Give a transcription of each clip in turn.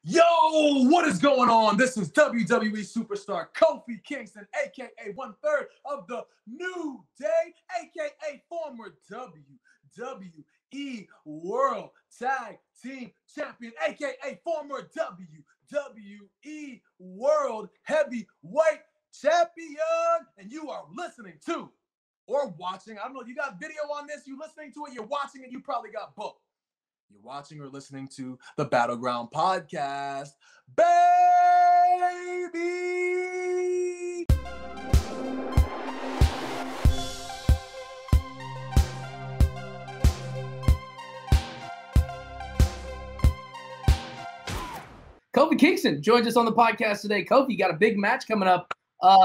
Yo, what is going on? This is WWE superstar Kofi Kingston, a.k.a. one-third of the New Day, a.k.a. former WWE World Tag Team Champion, a.k.a. former WWE World Heavyweight Champion. And you are listening to or watching, I don't know, you got video on this, you listening to it, you're watching it, you probably got both. You're watching or listening to the Battleground podcast, baby! Kofi Kingston joins us on the podcast today. Kofi, you got a big match coming up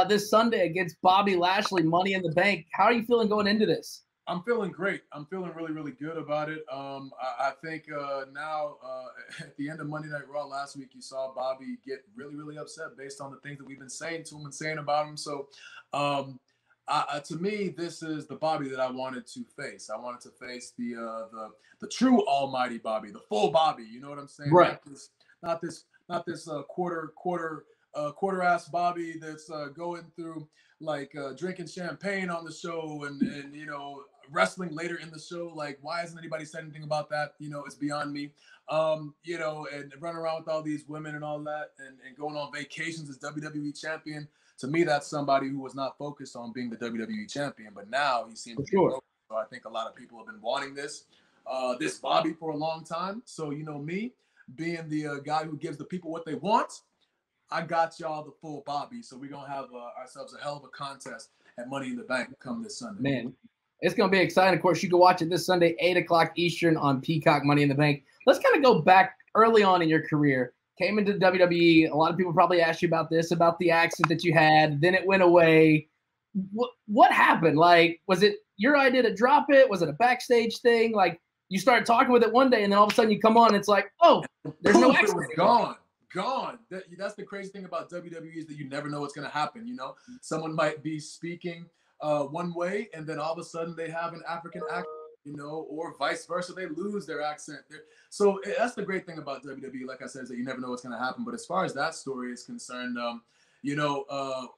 this Sunday against Bobby Lashley, Money in the Bank. How are you feeling going into this? I'm feeling great. I'm feeling really, really good about it. I think now at the end of Monday Night Raw last week, you saw Bobby get really, really upset based on the things that we've been saying to him and saying about him. So to me, this is the Bobby that I wanted to face. I wanted to face the true almighty Bobby, the full Bobby. You know what I'm saying? Right. Not this quarter ass Bobby that's going through like drinking champagne on the show and you know, wrestling later in the show. Like, why hasn't anybody said anything about that? You know, it's beyond me. You know, and running around with all these women and all that and going on vacations as WWE champion. To me, that's somebody who was not focused on being the WWE champion, but now he seems to be focused. So I think a lot of people have been wanting this Bobby for a long time. So, you know, me being the guy who gives the people what they want, I got y'all the full Bobby. So we're going to have ourselves a hell of a contest at Money in the Bank come this Sunday. Man, it's going to be exciting. Of course, you can watch it this Sunday, 8 o'clock Eastern on Peacock, Money in the Bank. Let's kind of go back early on in your career. Came into WWE. A lot of people probably asked you about this, about the accent that you had. Then it went away. What happened? Like, was it your idea to drop it? Was it a backstage thing? Like, you started talking with it one day, and then all of a sudden you come on, and it's like, oh, there's no accent. It was gone. That's the crazy thing about WWE is that you never know what's going to happen. You know, someone might be speaking one way, and then all of a sudden they have an African accent, you know, or vice versa. They lose their accent. So that's the great thing about WWE. Like I said, is that you never know what's going to happen. But as far as that story is concerned, you know,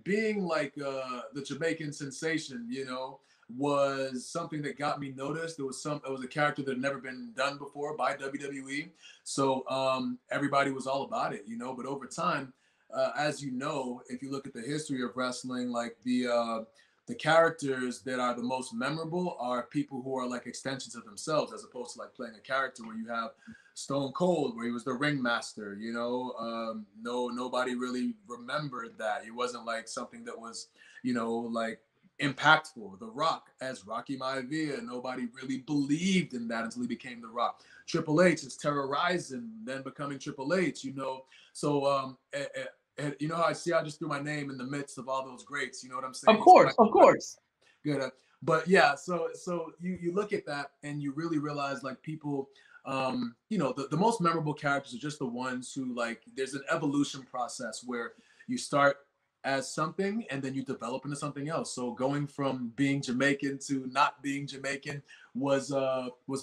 being like the Jamaican sensation, you know, was something that got me noticed. It was a character that had never been done before by WWE. So everybody was all about it, you know, but over time, as you know, if you look at the history of wrestling, like the characters that are the most memorable are people who are like extensions of themselves, as opposed to like playing a character where you have Stone Cold, where he was the ringmaster, you know, nobody really remembered that. It wasn't like something that was, you know, like impactful. The Rock as Rocky Maivia, nobody really believed in that until he became The Rock. Triple H is terrorizing, then becoming Triple H, you know. So you know how I just threw my name in the midst of all those greats, you know what I'm saying? Of course. Good. But yeah, so you look at that and you really realize like people, you know, the most memorable characters are just the ones who like, there's an evolution process where you start as something and then you develop into something else. So going from being Jamaican to not being Jamaican was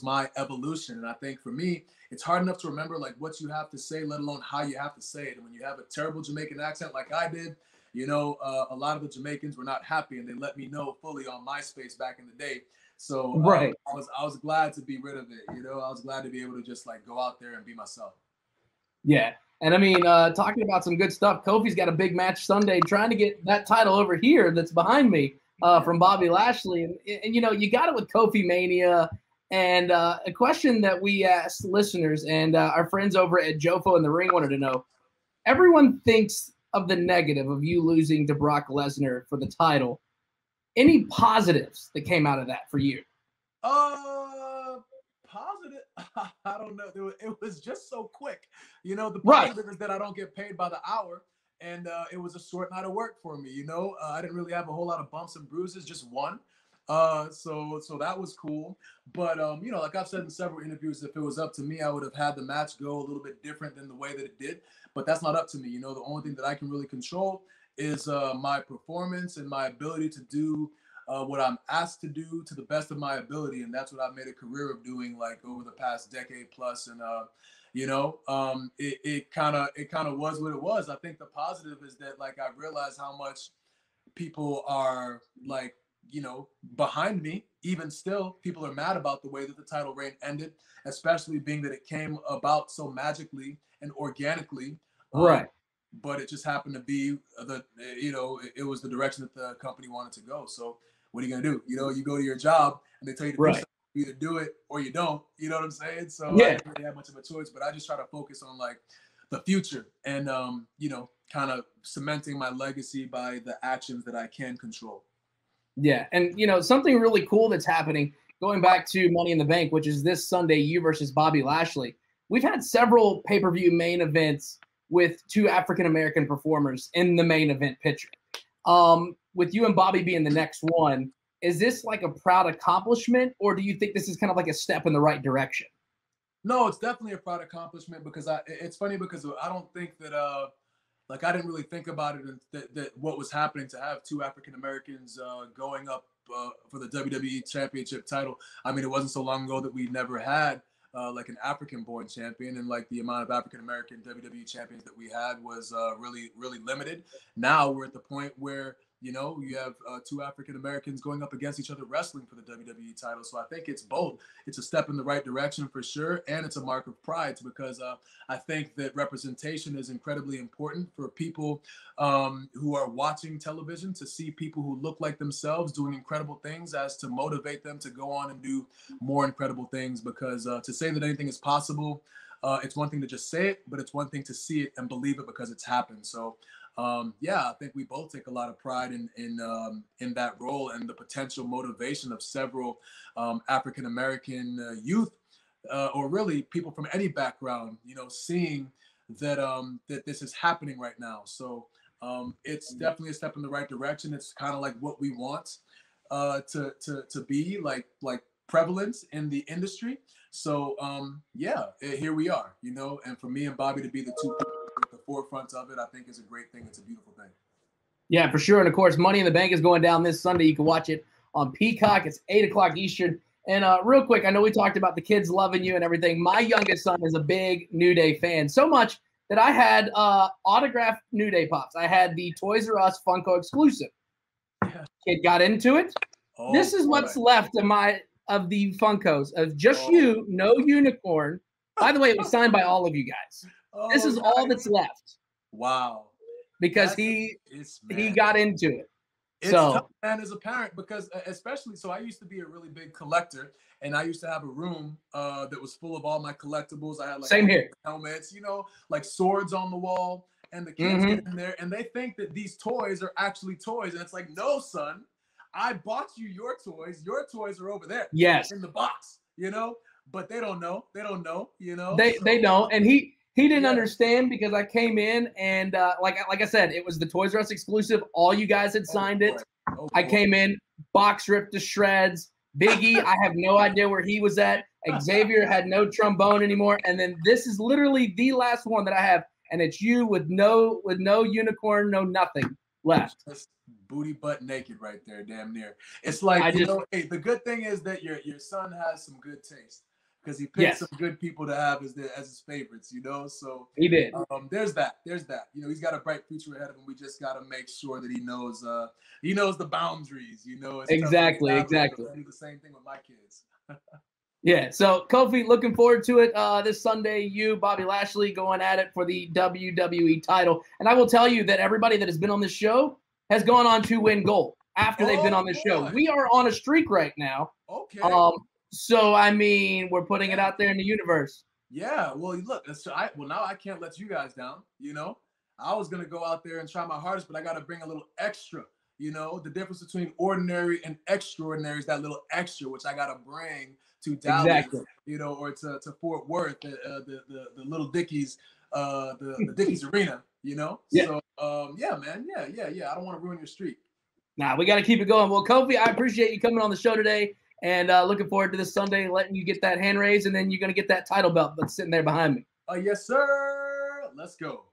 my evolution. And I think for me, it's hard enough to remember like what you have to say, let alone how you have to say it. And when you have a terrible Jamaican accent like I did, you know, a lot of the Jamaicans were not happy, and they let me know fully on MySpace back in the day. So right. I was glad to be rid of it. You know, I was glad to be able to just like go out there and be myself. Yeah. And I mean, talking about some good stuff, Kofi's got a big match Sunday, trying to get that title over here that's behind me from Bobby Lashley. And, you know, you got it with Kofimania. And a question that we asked listeners and our friends over at Jofo in the Ring wanted to know, everyone thinks of the negative of you losing to Brock Lesnar for the title. Any positives that came out of that for you? Positive, I don't know. It was just so quick. You know, the positive is that I don't get paid by the hour, and it was a short night of work for me. You know, I didn't really have a whole lot of bumps and bruises, just one. So that was cool. But you know, like I've said in several interviews, if it was up to me, I would have had the match go a little bit different than the way that it did. But that's not up to me. You know, the only thing that I can really control is my performance and my ability to do what I'm asked to do to the best of my ability. And that's what I've made a career of doing, like over the past decade plus. And It kind of was what it was. I think the positive is that like I realized how much people are like, behind me. Even still, people are mad about the way that the title reign ended, especially being that it came about so magically and organically. Right. But it just happened to be it was the direction that the company wanted to go. So what are you gonna do? You go to your job and they tell you to do something, you either do it or you don't. You know what I'm saying? So I didn't really have much of a choice, but I just try to focus on like the future and kind of cementing my legacy by the actions that I can control. Yeah, and something really cool that's happening, going back to Money in the Bank, which is this Sunday, you versus Bobby Lashley. We've had several pay-per-view main events with two African-American performers in the main event picture. With you and Bobby being the next one, is this like a proud accomplishment, or do you think this is kind of like a step in the right direction? No, it's definitely a proud accomplishment because it's funny because I don't think that like I didn't really think about it that what was happening to have two African Americans going up for the WWE Championship title. I mean, it wasn't so long ago that we never had like an African-born champion, and like the amount of African-American WWE champions that we had was really, really limited. Now we're at the point where you have two African-Americans going up against each other wrestling for the WWE title. So I think it's both. It's a step in the right direction for sure, and it's a mark of pride because I think that representation is incredibly important for people who are watching television, to see people who look like themselves doing incredible things as to motivate them to go on and do more incredible things. Because to say that anything is possible, it's one thing to just say it, but it's one thing to see it and believe it because it's happened. So I think we both take a lot of pride in that role and the potential motivation of several African American youth, or really people from any background, seeing that that this is happening right now. So it's definitely a step in the right direction. It's kind of like what we want to be like prevalent in the industry. So here we are, and for me and Bobby to be the two at the forefront of it, I think is a great thing. It's a beautiful thing. Yeah, for sure. And of course, Money in the Bank is going down this Sunday. You can watch it on Peacock. It's 8:00 Eastern. And real quick, I know we talked about the kids loving you and everything. My youngest son is a big New Day fan, so much that I had autographed New Day Pops. I had the Toys R Us Funko exclusive. Yeah. Kid got into it. Oh, this is what's left of the Funkos of just you, no unicorn. By the way, it was signed by all of you guys. This is all that's left. Wow. Because he got into it. It's tough, man, as a parent, because especially, so I used to be a really big collector, and I used to have a room that was full of all my collectibles. I had like same here, helmets, like swords on the wall, and the kids get in there and they think that these toys are actually toys. And it's like, no, son, I bought you your toys. Your toys are over there. Yes. In the box, but they don't know. They don't know, They don't. And he didn't understand because I came in and like I said, it was the Toys R Us exclusive. All you guys had signed it. I came in, box ripped to shreds. Biggie, I have no idea where he was at. Xavier had no trombone anymore. And then this is literally the last one that I have, and it's you with no unicorn, no nothing left. Just booty butt naked right there, damn near. It's like, hey, the good thing is that your son has some good taste, because he picked some good people to have as his favorites, So he did. There's that. He's got a bright future ahead of him. We just got to make sure that he knows the boundaries. Exactly. I do the same thing with my kids. Yeah. So Kofi, looking forward to it this Sunday. You, Bobby Lashley, going at it for the WWE title. And I will tell you that everybody that has been on this show has gone on to win gold after they've been on this show. We are on a streak right now. Okay. So, I mean, we're putting it out there in the universe. Yeah. Well, look, now I can't let you guys down, I was going to go out there and try my hardest, but I got to bring a little extra, The difference between ordinary and extraordinary is that little extra, which I got to bring to Dallas, or to Fort Worth, the Little Dickies, the Dickies Arena, Yeah. So, man. Yeah. I don't want to ruin your streak. Nah, we got to keep it going. Well, Kofi, I appreciate you coming on the show today. And looking forward to this Sunday, letting you get that hand raised, and then you're going to get that title belt that's sitting there behind me. Yes, sir. Let's go.